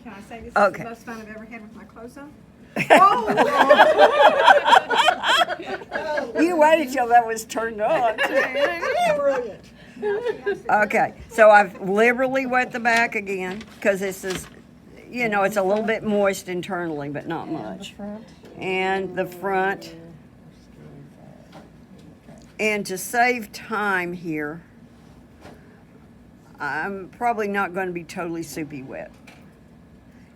Can I say this Okay. is the most fun I've ever had with my clothes on? You waited till that was turned on. Brilliant. Okay, so I've liberally wet the back again because this is, you know, it's a little bit moist internally, but not much. And the front. And to save time here, I'm probably not going to be totally soupy wet.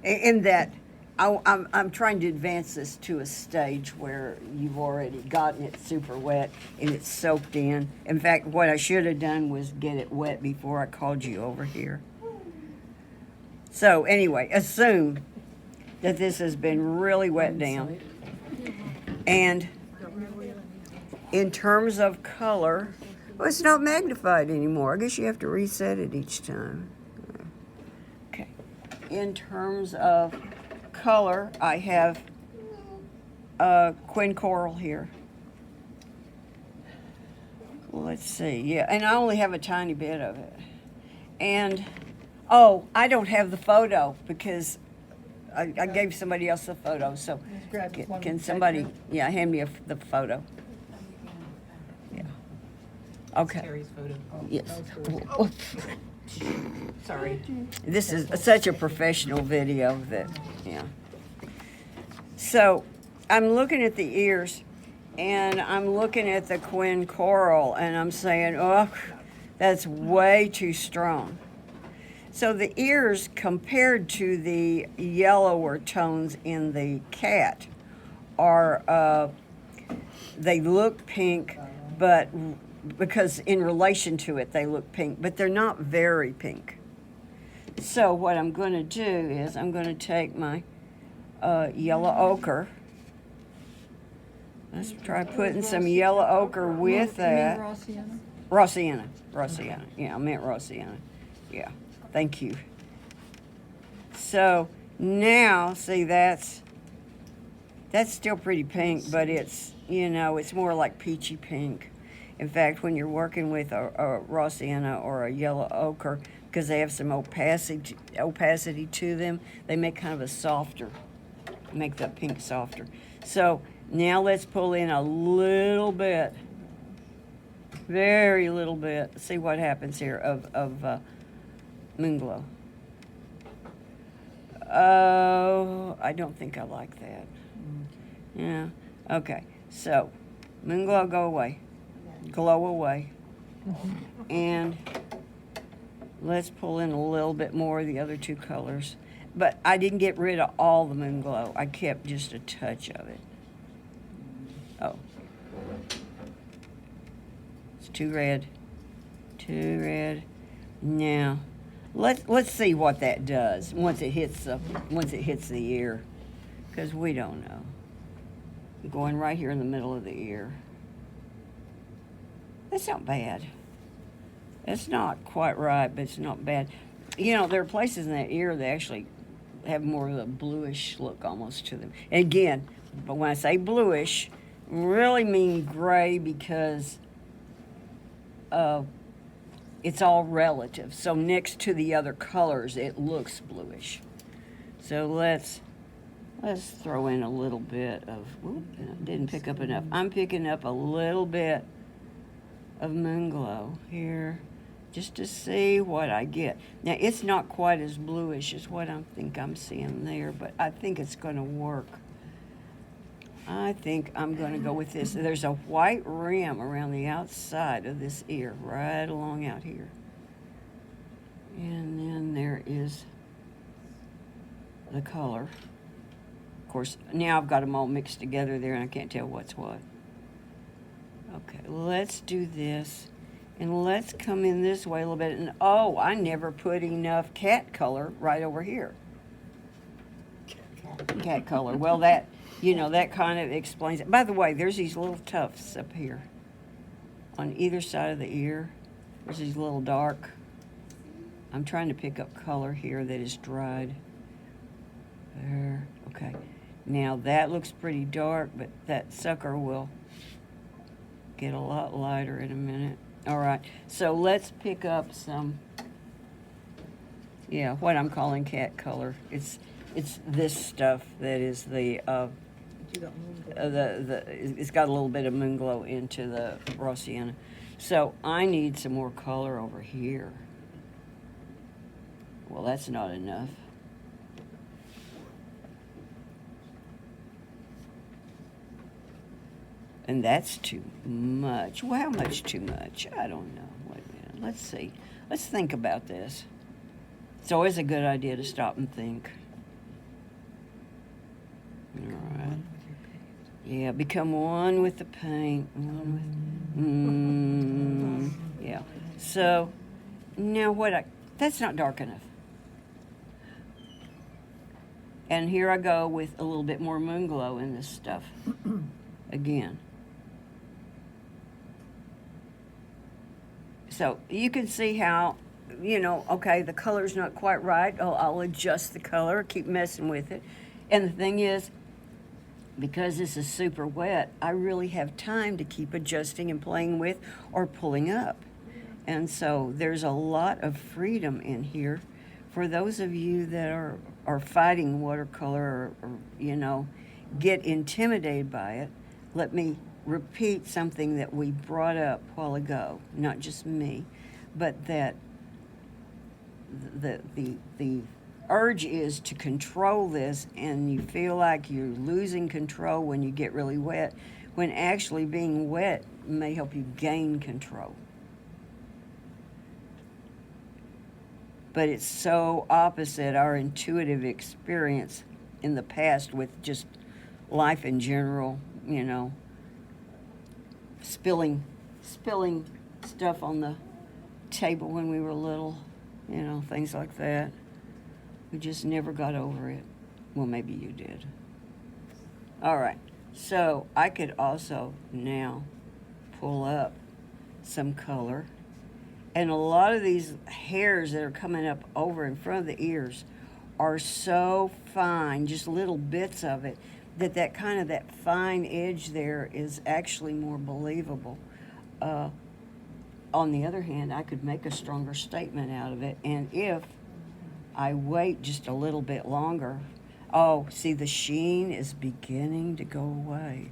In that, I'm trying to advance this to a stage where you've already gotten it super wet and it's soaked in. In fact, what I should have done was get it wet before I called you over here. So anyway, assume that this has been really wet down. And in terms of color, well, it's not magnified anymore. I guess you have to reset it each time. Okay. In terms of color, I have Quinn Coral here. Let's see. Yeah, and I only have a tiny bit of it. And, oh, I don't have the photo because I gave somebody else the photo. So can somebody, yeah, hand me the photo? Yeah. Okay. Terry's photo. Yes. Sorry. This is such a professional video that, yeah. So I'm looking at the ears and I'm looking at the Quinn Coral and I'm saying, oh, that's way too strong. So the ears compared to the yellower tones in the cat are, they look pink, but because in relation to it they look pink, but they're not very pink. So what I'm going to do is I'm going to take my yellow ochre. Let's try putting some yellow ochre with that. Rossiana. Yeah, I meant Rossiana. Yeah, thank you. So now, see, that's still pretty pink, but it's, you know, it's more like peachy pink. In fact, when you're working with a Rossiana or a yellow ochre, because they have some opacity to them, they make kind of a softer, make the pink softer. So now let's pull in a little bit, very little bit. See what happens here of Moonglow. Oh, I don't think I like that. Yeah, okay. So Moonglow, go away. Glow away. And let's pull in a little bit more of the other two colors. But I didn't get rid of all the Moonglow. I kept just a touch of it. Oh. It's too red. Too red. Now, let's see what that does once it hits the ear. Because we don't know. Going right here in the middle of the ear. That's not bad. It's not quite right, but it's not bad. You know, there are places in that ear that actually have more of a bluish look almost to them. And again, but when I say bluish, I really mean gray because it's all relative. So next to the other colors, it looks bluish. So let's throw in a little bit of, didn't pick up enough. I'm picking up a little bit of Moonglow here just to see what I get. Now, it's not quite as bluish as what I think I'm seeing there, but I think it's going to work. I think I'm going to go with this. There's a white rim around the outside of this ear, right along out here. And then there is the color. Of course, now I've got them all mixed together there, and I can't tell what's what. Okay, let's do this. And let's come in this way a little bit. And oh, I never put enough cat color right over here. Cat color. Well, that, you know, that kind of explains it. By the way, there's these little tufts up here on either side of the ear. There's these little dark. I'm trying to pick up color here that is dried. There. Okay. Now that looks pretty dark, but that sucker will get a lot lighter in a minute. All right, so let's pick up some Yeah, what I'm calling cat color. It's this stuff that is the You got moon it's got a little bit of moon glow into the raw sienna. So I need some more color over here. Well, that's not enough. And that's too much. Well, how much too much? I don't know. Wait a minute. Let's see. Let's think about this. It's always a good idea to stop and think. All right. Yeah, become one with the paint. Yeah. So now that's not dark enough. And here I go with a little bit more moon glow in this stuff again. So you can see how, okay, the color's not quite right. Oh, I'll adjust the color, keep messing with it. And the thing is, because this is super wet, I really have time to keep adjusting and playing with or pulling up. And so there's a lot of freedom in here for those of you that are fighting watercolor or get intimidated by it. Let me repeat something that we brought up a while ago, not just me, but that the urge is to control this, and you feel like you're losing control when you get really wet, when actually being wet may help you gain control. But it's so opposite our intuitive experience in the past with just life in general, spilling stuff on the table when we were little, things like that. We just never got over it. Well, maybe you did. All right, so I could also now pull up some color. And a lot of these hairs that are coming up over in front of the ears are so fine, just little bits of it, that fine edge there is actually more believable. On the other hand, I could make a stronger statement out of it, and if I wait just a little bit longer, see, the sheen is beginning to go away.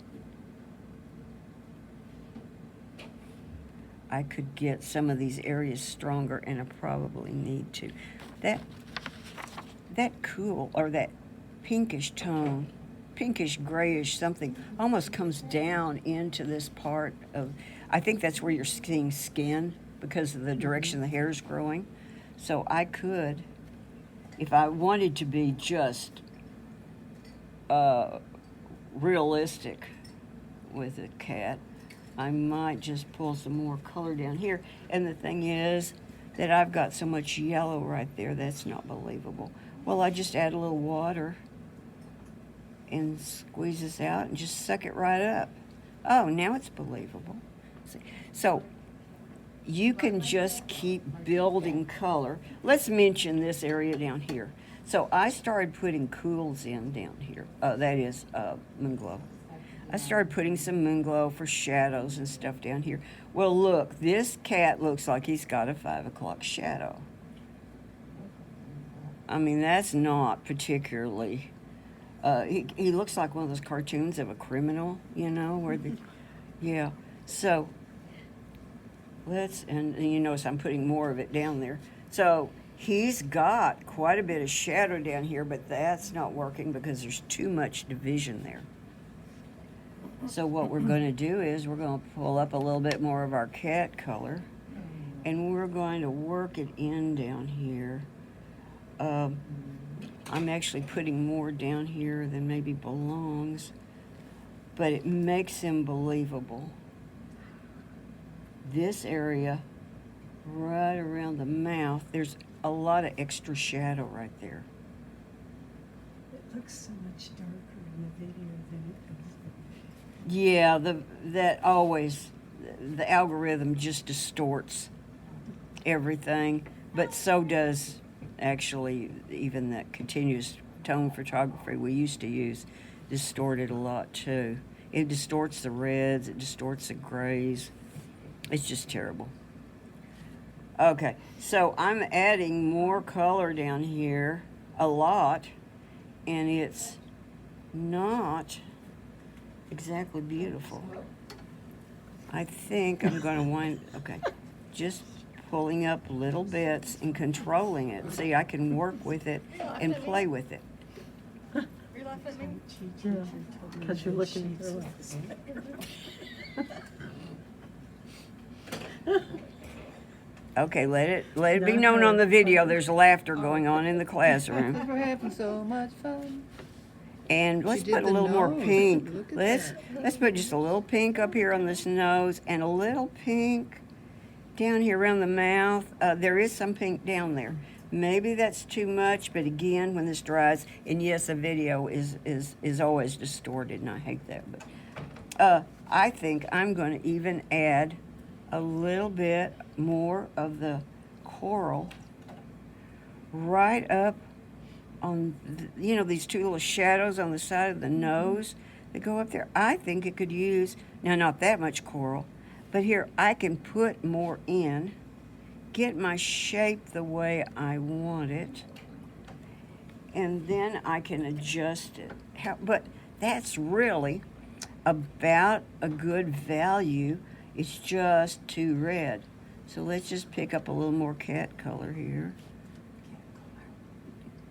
I could get some of these areas stronger, and I probably need to. That cool, or that pinkish tone, pinkish grayish something, almost comes down into this part of, I think that's where you're seeing skin because of the direction the hair is growing. So I could, if I wanted to be just realistic with a cat, I might just pull some more color down here. And the thing is that I've got so much yellow right there, that's not believable. Well, I just add a little water and squeeze this out and just suck it right up. Oh, now it's believable. See? So you can just keep building color. Let's mention this area down here. So I started putting cools in down here. That is moon glow. I started putting some moon glow for shadows and stuff down here. Well, look, this cat looks like he's got a 5 o'clock shadow. I mean, that's not particularly... he looks like one of those cartoons of a criminal, where the... Yeah, so and you notice I'm putting more of it down there. So he's got quite a bit of shadow down here, but that's not working because there's too much division there. So what we're going to do is we're going to pull up a little bit more of our cat color, and we're going to work it in down here. I'm actually putting more down here than maybe belongs, but it makes him believable. This area, right around the mouth, there's a lot of extra shadow right there. It looks so much darker in the video than it does. Yeah, the algorithm just distorts everything, but so does actually even that continuous tone photography we used to use distorted a lot too. It distorts the reds, it distorts the grays. It's just terrible. Okay, so I'm adding more color down here, a lot, and it's not exactly beautiful. I think I'm gonna wind, okay, just pulling up little bits and controlling it. See, I can work with it and play with it. You're laughing at me? Yeah, Because you're looking at her like, Okay, let it be known on the video, there's laughter going on in the classroom. we're having so much fun. And let's did put a the little more nose. pink. Look at Let's put just a little pink up here on this nose and a little pink down here around the mouth. There is some pink down there. Maybe that's too much, but again, when this dries, and yes, a video is always distorted, and I hate that. But I think I'm going to even add a little bit more of the coral right up on, these two little shadows on the side of the nose that go up there. I think it could use, now not that much coral, but here I can put more in, get my shape the way I want it, and then I can adjust it. But that's really about a good value. It's just too red. So let's just pick up a little more cat color here.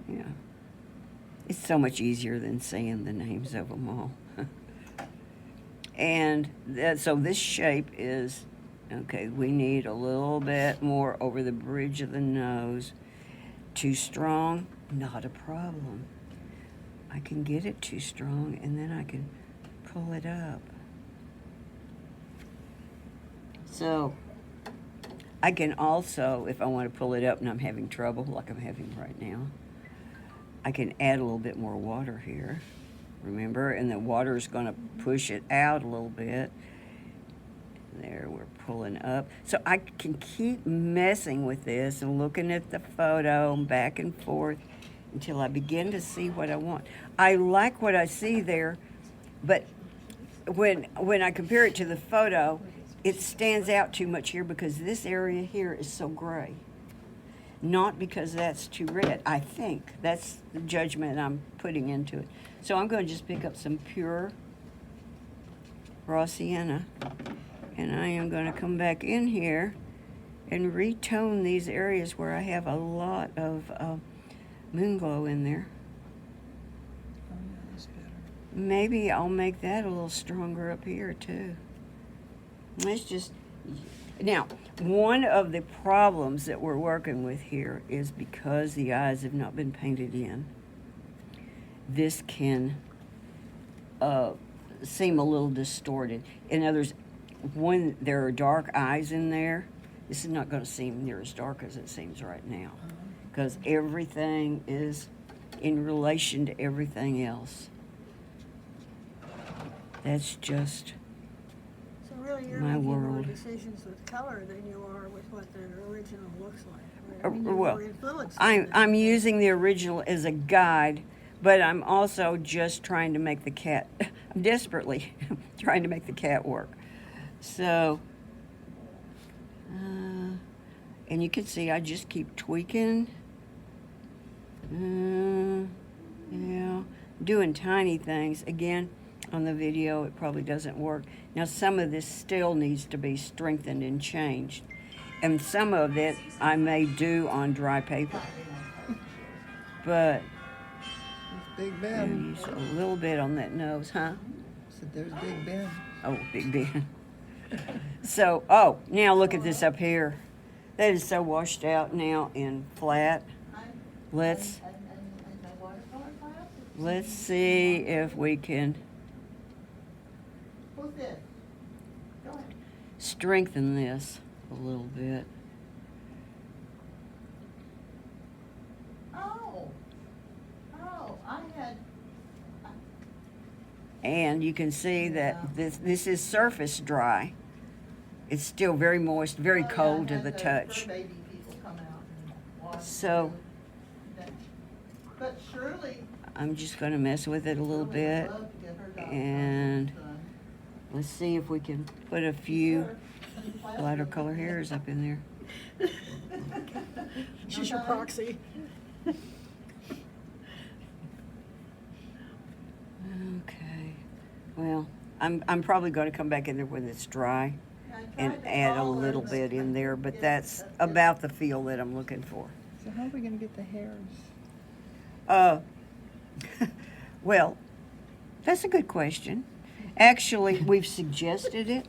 Yeah. It's so much easier than saying the names of them all. And so this shape is, okay, we need a little bit more over the bridge of the nose. Too strong? Not a problem. I can get it too strong and then I can pull it up. So I can also, if I want to pull it up and I'm having trouble like I'm having right now, I can add a little bit more water here, remember? And the water is going to push it out a little bit. There, we're pulling up. So I can keep messing with this and looking at the photo back and forth until I begin to see what I want. I like what I see there, but when I compare it to the photo, it stands out too much here because this area here is so gray. Not because that's too red. I think that's the judgment I'm putting into it. So I'm going to just pick up some pure raw sienna, and I am going to come back in here and retone these areas where I have a lot of moon glow in there. Oh, yeah, that's better. Maybe I'll make that a little stronger up here too. Let's just, now, one of the problems that we're working with here is because the eyes have not been painted in, this can seem a little distorted. In other words, when there are dark eyes in there, this is not going to seem near as dark as it seems right now because everything is in relation to everything else. That's just So really, you're my making more world. decisions with color than you are with what the original looks like. Uh, I mean, you're well, more influenced. I'm using the original as a guide, but I'm also just trying to make the cat, I'm desperately trying to make the cat work. So, and you can see I just keep tweaking. Yeah, doing tiny things. Again, on the video, it probably doesn't work. Now, some of this still needs to be strengthened and changed. And some of it I may do on dry paper. But Big I'm Ben. gonna use a little bit on that nose, huh? Said there's Big Ben. Oh, Big Ben. So, now look at this up here. That is so washed out now and flat. Let's see if we can strengthen this a little bit. And you can see that this is surface dry. It's still very moist, very cold to the touch. So But surely I'm just going to mess with it a little bit. And let's see if we can put a few lighter color hairs up in there. She's your proxy. Okay. Well, I'm probably going to come back in there when it's dry and add a little bit in there, but that's about the feel that I'm looking for. So how are we gonna get the hairs? Well, that's a good question. Actually, we've suggested it,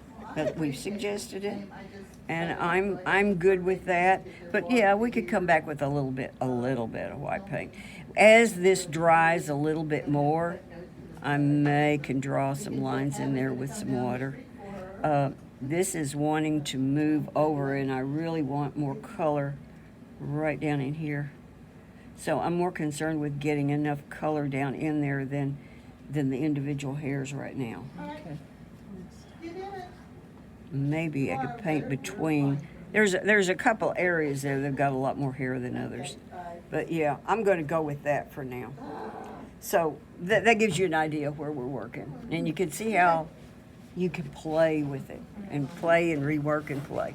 and I'm good with that. But yeah, we could come back with a little bit of white paint. As this dries a little bit more, I can draw some lines in there with some water. This is wanting to move over, and I really want more color right down in here. So I'm more concerned with getting enough color down in there than the individual hairs right now. Okay. Get in it. Maybe I could paint between. There's a couple areas there that've got a lot more hair than others. But yeah, I'm going to go with that for now. So that gives you an idea of where we're working. And you can see how you can play with it and play and rework and play.